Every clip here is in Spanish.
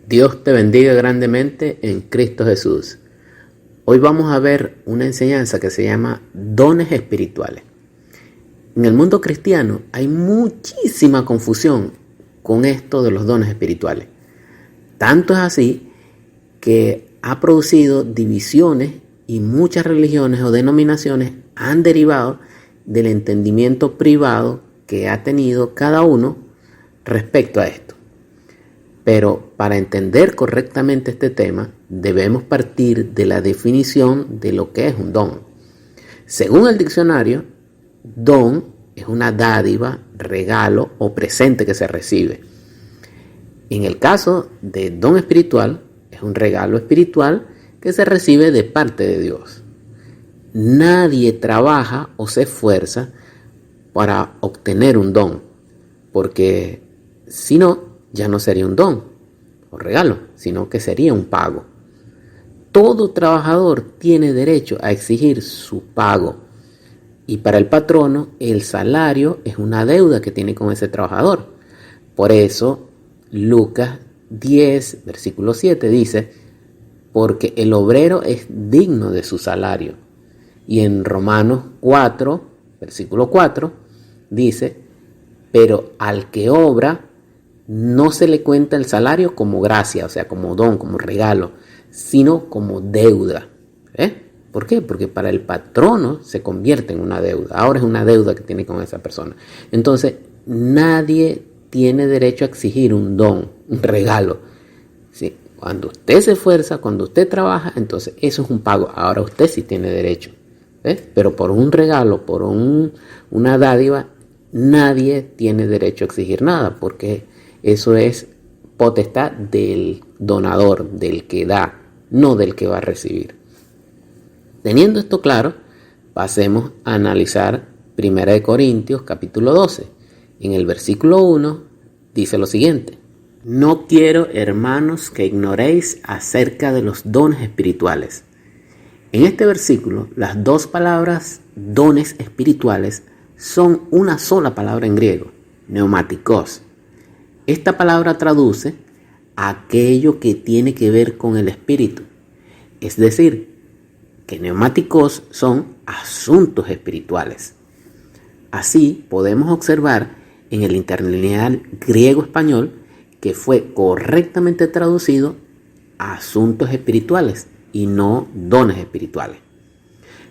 Dios te bendiga grandemente en Cristo Jesús. Hoy vamos a ver una enseñanza que se llama dones espirituales. En el mundo cristiano hay muchísima confusión con esto de los dones espirituales. Tanto es así que ha producido divisiones y muchas religiones o denominaciones han derivado del entendimiento privado que ha tenido cada uno respecto a esto. Pero para entender correctamente este tema, debemos partir de la definición de lo que es un don. Según el diccionario, don es una dádiva, regalo o presente que se recibe. En el caso de don espiritual, es un regalo espiritual que se recibe de parte de Dios. Nadie trabaja o se esfuerza para obtener un don, porque si no, ya no sería un don o regalo, sino que sería un pago. Todo trabajador tiene derecho a exigir su pago. Y para el patrono, el salario es una deuda que tiene con ese trabajador. Por eso, Lucas 10, versículo 7 dice, porque el obrero es digno de su salario. Y en Romanos 4, versículo 4, dice, pero al que obra, no se le cuenta el salario como gracia, o sea, como don, como regalo, sino como deuda. ¿Por qué? Porque para el patrono se convierte en una deuda. Ahora es una deuda que tiene con esa persona. Entonces, nadie tiene derecho a exigir un don, un regalo. ¿Sí? Cuando usted se esfuerza, cuando usted trabaja, entonces eso es un pago. Ahora usted sí tiene derecho. Pero por un regalo, por una dádiva, nadie tiene derecho a exigir nada, porque eso es potestad del donador, del que da, no del que va a recibir. Teniendo esto claro, pasemos a analizar 1 Corintios capítulo 12. En el versículo 1 dice lo siguiente: no quiero, hermanos, que ignoréis acerca de los dones espirituales. En este versículo, las dos palabras dones espirituales son una sola palabra en griego, pneumáticos. Esta palabra traduce aquello que tiene que ver con el espíritu. Es decir, que pneumáticos son asuntos espirituales. Así podemos observar en el interlineal griego-español que fue correctamente traducido a asuntos espirituales y no dones espirituales.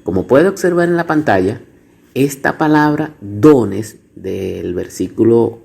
Como puede observar en la pantalla, esta palabra dones del versículo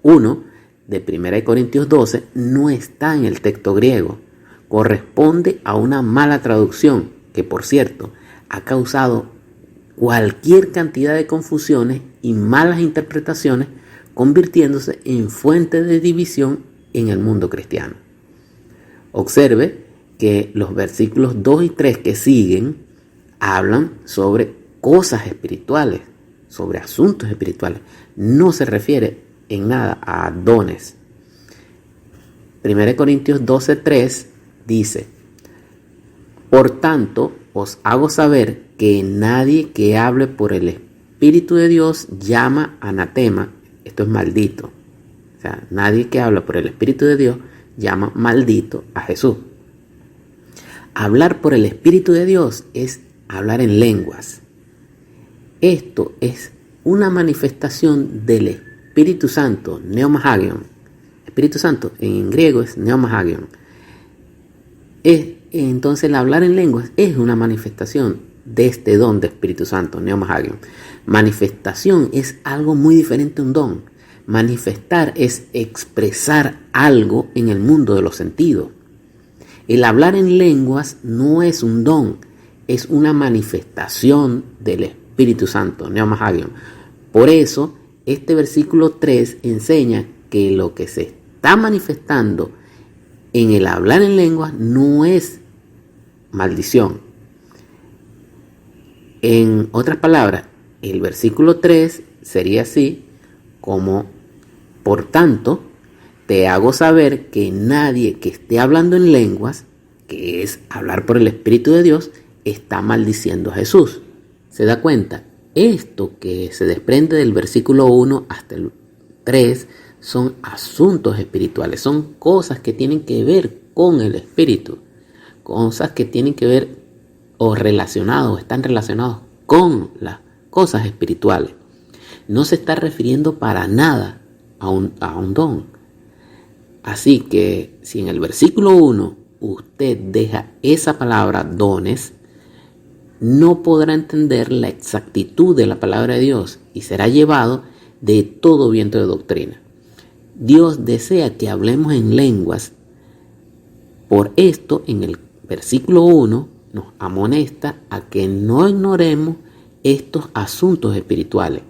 1 de 1 Corintios 12 no está en el texto griego. Corresponde a una mala traducción que, por cierto, ha causado cualquier cantidad de confusiones y malas interpretaciones, convirtiéndose en fuente de división en el mundo cristiano. Observe que los versículos 2 y 3 que siguen hablan sobre cosas espirituales, sobre asuntos espirituales. No se refiere en nada a dones. 1 Corintios 12:3 dice: por tanto, os hago saber que nadie que hable por el Espíritu de Dios llama anatema, esto es maldito. O sea, nadie que habla por el Espíritu de Dios llama maldito a Jesús. Hablar por el Espíritu de Dios es hablar en lenguas. Esto es una manifestación del Espíritu Santo, pneumahagion. Espíritu Santo en griego es pneumahagion. Entonces el hablar en lenguas es una manifestación de este don de Espíritu Santo, pneumahagion. Manifestación es algo muy diferente a un don. Manifestar es expresar algo en el mundo de los sentidos. El hablar en lenguas no es un don, es una manifestación del Espíritu Santo, pneumahagion. Por eso, este versículo 3 enseña que lo que se está manifestando en el hablar en lenguas no es maldición. En otras palabras, el versículo 3 sería así como: por tanto, te hago saber que nadie que esté hablando en lenguas, que es hablar por el Espíritu de Dios, está maldiciendo a Jesús. ¿Se da cuenta? Esto que se desprende del versículo 1 hasta el 3 son asuntos espirituales, son cosas que tienen que ver con el espíritu, cosas que tienen que ver o relacionados, están relacionados con las cosas espirituales. No se está refiriendo para nada a un don. Así que si en el versículo 1 usted deja esa palabra dones, no podrá entender la exactitud de la palabra de Dios y será llevado de todo viento de doctrina. Dios desea que hablemos en lenguas. Por esto, en el versículo 1 nos amonesta a que no ignoremos estos asuntos espirituales.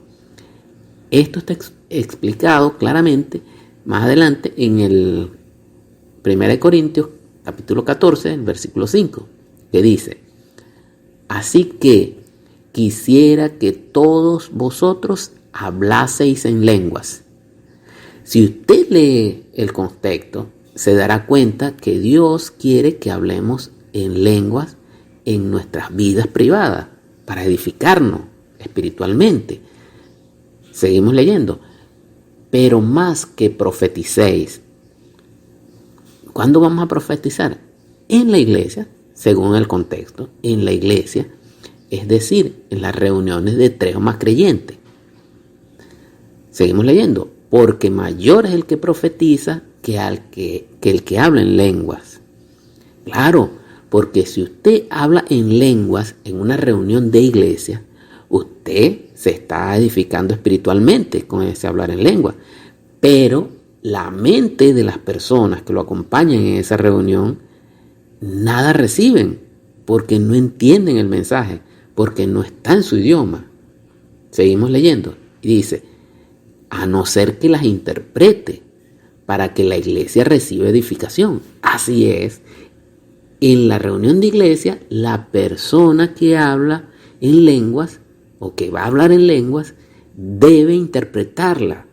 Esto está explicado claramente más adelante en el 1 Corintios capítulo 14, el versículo 5, que dice: así que quisiera que todos vosotros hablaseis en lenguas. Si usted lee el contexto, se dará cuenta que Dios quiere que hablemos en lenguas en nuestras vidas privadas para edificarnos espiritualmente. Seguimos leyendo. Pero más que profeticéis. ¿Cuándo vamos a profetizar? En la iglesia, según el contexto, en la iglesia, es decir, en las reuniones de 3 o más creyentes. Seguimos leyendo. Porque mayor es el que profetiza que el que habla en lenguas. Claro, porque si usted habla en lenguas en una reunión de iglesia, usted se está edificando espiritualmente con ese hablar en lengua. Pero la mente de las personas que lo acompañan en esa reunión, nada reciben, porque no entienden el mensaje, porque no está en su idioma. Seguimos leyendo y dice: a no ser que las interprete para que la iglesia reciba edificación. Así es. En la reunión de iglesia, la persona que habla en lenguas o que va a hablar en lenguas debe interpretarla.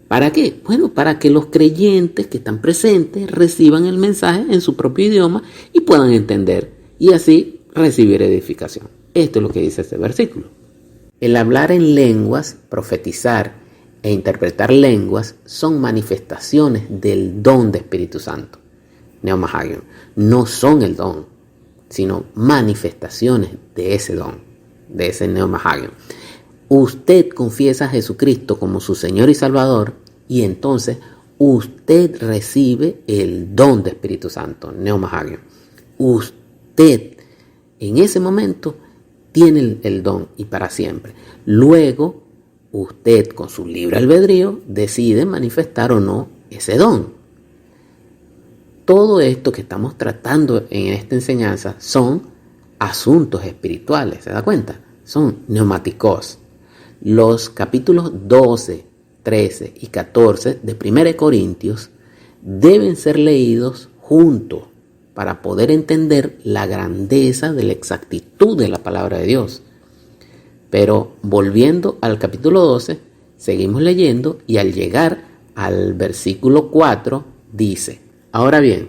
¿Para qué? Bueno, para que los creyentes que están presentes reciban el mensaje en su propio idioma y puedan entender y así recibir edificación. Esto es lo que dice este versículo. El hablar en lenguas, profetizar e interpretar lenguas son manifestaciones del don de Espíritu Santo, Pneumahagion. No son el don, sino manifestaciones de ese don, de ese Pneumahagion. Usted confiesa a Jesucristo como su Señor y Salvador y entonces usted recibe el don de Espíritu Santo, Pneumahagion. Usted en ese momento tiene el don y para siempre. Luego, usted con su libre albedrío decide manifestar o no ese don. Todo esto que estamos tratando en esta enseñanza son asuntos espirituales, ¿se da cuenta? Son neumáticos. Los capítulos 12, 13 y 14 de 1 Corintios deben ser leídos juntos para poder entender la grandeza de la exactitud de la palabra de Dios. Pero volviendo al capítulo 12, seguimos leyendo y al llegar al versículo 4 dice: ahora bien,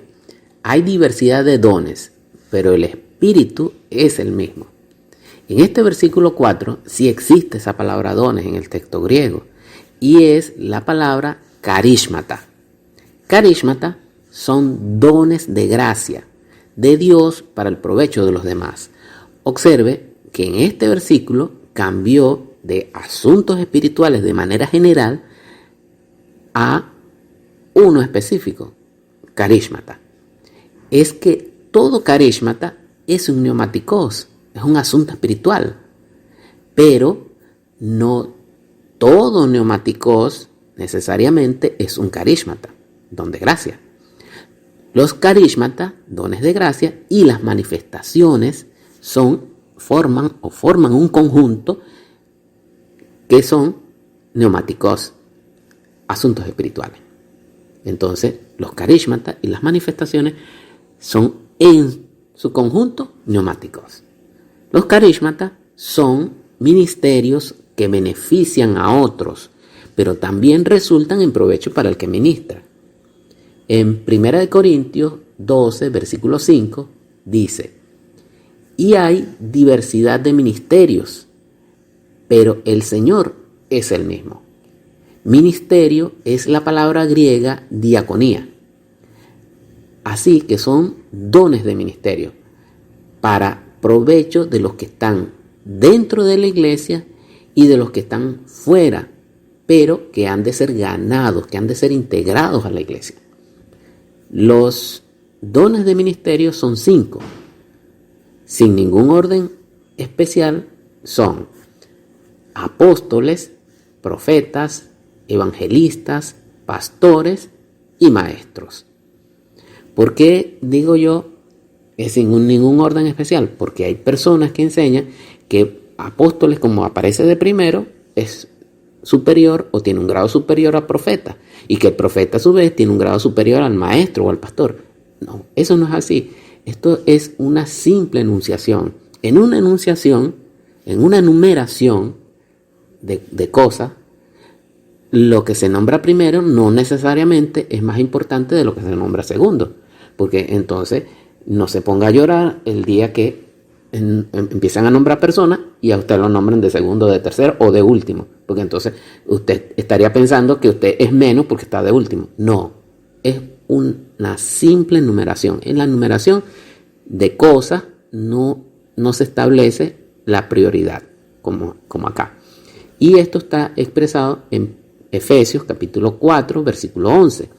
hay diversidad de dones, pero el Espíritu es el mismo. En este versículo 4 sí existe esa palabra dones en el texto griego y es la palabra carismata. Carismata son dones de gracia de Dios para el provecho de los demás. Observe que en este versículo cambió de asuntos espirituales de manera general a uno específico, carismata. Es que todo carismata es un pneumáticos, es un asunto espiritual, pero no todo pneumáticos necesariamente es un carismata, don de gracia. Los carismata, dones de gracia, y las manifestaciones forman un conjunto que son pneumáticos, asuntos espirituales. Entonces, los carismata y las manifestaciones son en su conjunto pneumáticos. Los carismata son ministerios que benefician a otros, pero también resultan en provecho para el que ministra. En 1 Corintios 12, versículo 5, dice: y hay diversidad de ministerios, pero el Señor es el mismo. Ministerio es la palabra griega diaconía. Así que son dones de ministerio para provecho de los que están dentro de la iglesia y de los que están fuera, pero que han de ser ganados, que han de ser integrados a la iglesia. Los dones de ministerio son 5. Sin ningún orden especial son apóstoles, profetas, evangelistas, pastores y maestros. ¿Por qué digo yo sin ningún orden especial? Porque hay personas que enseñan que apóstoles, como aparece de primero, es superior o tiene un grado superior a profeta, y que el profeta a su vez tiene un grado superior al maestro o al pastor. No, eso no es así. Esto es una simple enunciación. En una enunciación, en una enumeración de cosas, lo que se nombra primero no necesariamente es más importante de lo que se nombra segundo, porque entonces no se ponga a llorar el día que empiezan a nombrar personas y a usted lo nombran de segundo, de tercero o de último, porque entonces usted estaría pensando que usted es menos porque está de último. No, es una simple numeración. En la numeración de cosas no se establece la prioridad como acá. Y esto está expresado en Efesios capítulo 4, versículo 11,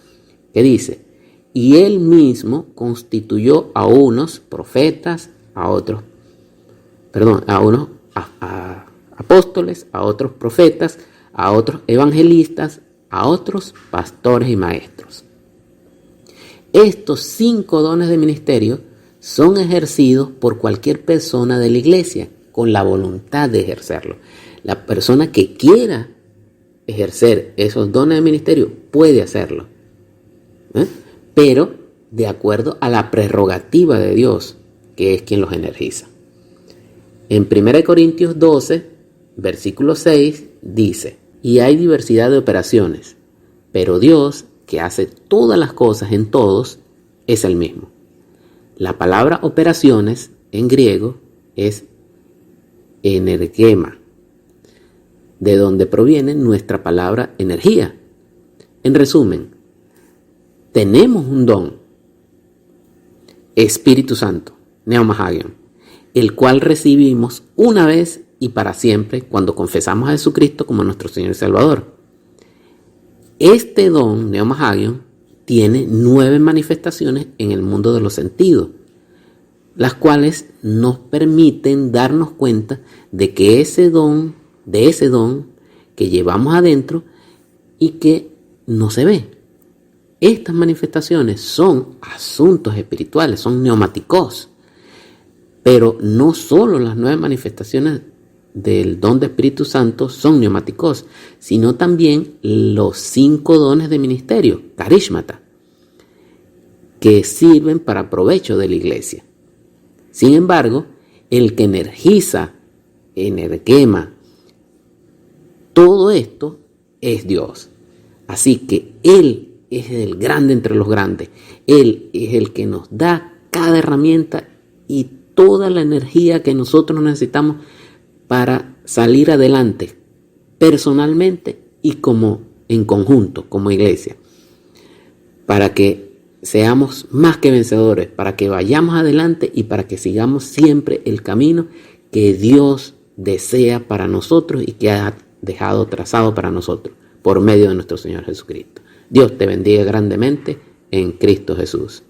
que dice: y él mismo constituyó a unos profetas, a unos apóstoles, a otros profetas, a otros evangelistas, a otros pastores y maestros. Estos 5 dones de ministerio son ejercidos por cualquier persona de la iglesia con la voluntad de ejercerlo. La persona que quiera ejercer esos dones de ministerio puede hacerlo, pero de acuerdo a la prerrogativa de Dios, que es quien los energiza. En 1 Corintios 12, versículo 6, dice: y hay diversidad de operaciones, pero Dios, que hace todas las cosas en todos, es el mismo. La palabra operaciones en griego es energema, de donde proviene nuestra palabra energía. En resumen, tenemos un don, Espíritu Santo, Pneumahagion, el cual recibimos una vez y para siempre cuando confesamos a Jesucristo como nuestro Señor y Salvador. Este don, Pneumahagion, tiene 9 manifestaciones en el mundo de los sentidos, las cuales nos permiten darnos cuenta de que ese don que llevamos adentro y que no se ve. Estas manifestaciones son asuntos espirituales, son neumáticos. Pero no solo las 9 manifestaciones del don de Espíritu Santo son neumáticos, sino también los 5 dones de ministerio, carismata, que sirven para provecho de la iglesia. Sin embargo, el que energiza, energema, todo esto es Dios. Así que Él es el grande entre los grandes. Él es el que nos da cada herramienta y toda la energía que nosotros necesitamos para salir adelante, personalmente y como en conjunto, como iglesia, para que seamos más que vencedores, para que vayamos adelante y para que sigamos siempre el camino que Dios desea para nosotros y que ha dejado trazado para nosotros por medio de nuestro Señor Jesucristo. Dios te bendiga grandemente en Cristo Jesús.